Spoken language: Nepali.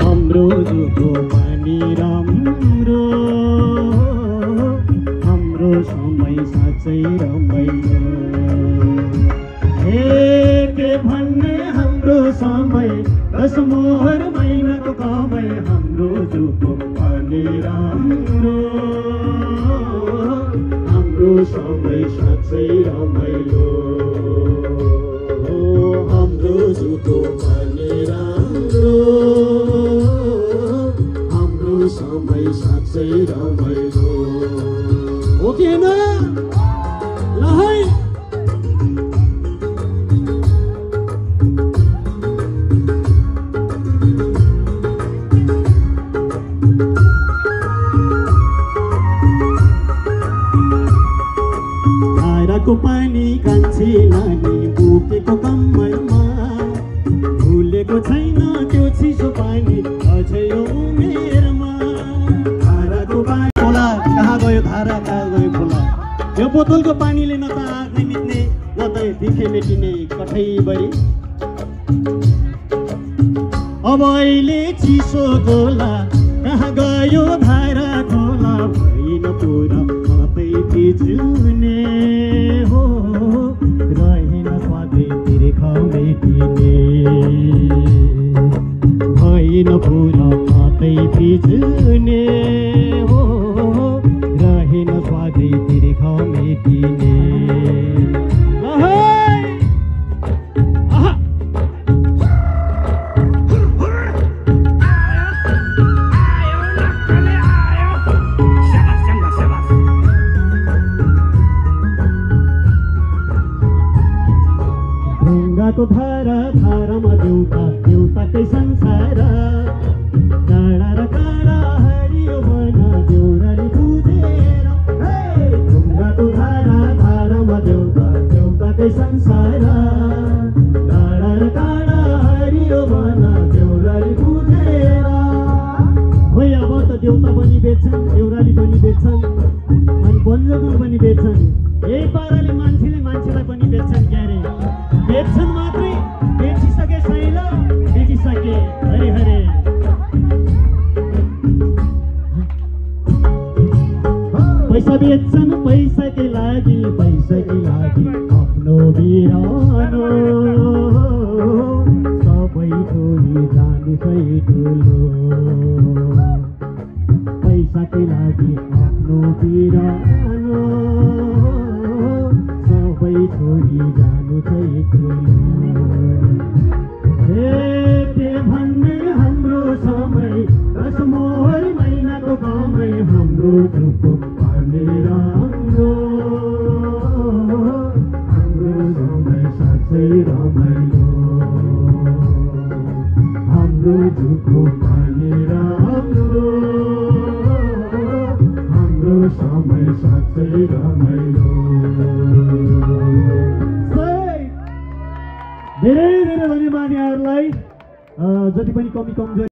हाम्रो जुको पानी राम्रो, हाम्रो समय साँच्चै रमाइलो। के भन्ने हाम्रो समय 10 मोहर महिनाको कमाइ, हाम्रो जुको पानी राम्रो, हाम्रो समय साँच्चै रमाइलो। हाम्रो जुको पानी राम्रो, हाम्रो समय साँच्चै रमाइलो। हो कि होइन? ल है धाराको पानी कान्छी नानी बोकेको कम्मरमा, भुलेको छैन त्यो चिसो पानी अझै यो उमेरमा। धाराको पानी खोला कहाँ गयो, धारा कहाँ गयो खोला। यो बोतलको पानीले न त आँखै मिच्ने न त तिखे मेटिने कठैभरि। अब अहिले चिसो खोला कहाँ गयो, धारा खोला भइन पुरा मात्रै भिज्ने हो, रहेन स्वादै तिर्खा मेटिने। भइन पुरा मात्रै भिज्ने हो, रहेन स्वादै तिर्खा मेटिने। ढुङ्गाको धारा धारामा देउता, देउताकै संसार। काँडा र काँडा हरियो बन देउराली बुझेर। ढुङ्गाको धारा धारामा देउता, देउताकै संसार। काँडा र काँडा हरियो बन देउराली बुझेर। खोइ अब त देउता पनि बेच्छन्, देउराली पनि बेच्छन्, अनि वनजङ्गल पनि बेच्छन्। यही पाराले मान्छेले मान्छेलाई पनि बेच्छन्। क्यारे बेच्छन् मात्रै, बेचिसके साइला, बेचिसके हरे हरे। पैसा बेच्छन् पैसाकै लागि, पैसाकै लागि आफ्नो बिरानो। सबै छोडी जानु चाहिँ ठुलो, पैसाकै लागि आफ्नो बिरानो। सबै छोडी जानु चाहिँ ठुलो। के भन्ने हाम्रो समय 10 मोहर महिनाको कमाइ, हाम्रो जुको पानी राम्रो, हाम्रो समय साँच्चै रमाइलो। हाम्रो जुको पानी राम्रो, हाम्रो समय साँच्चै रमाइलो। धेरै धेरै धन्यवाद यहाँहरूलाई। जति पनि कमी कमजोरी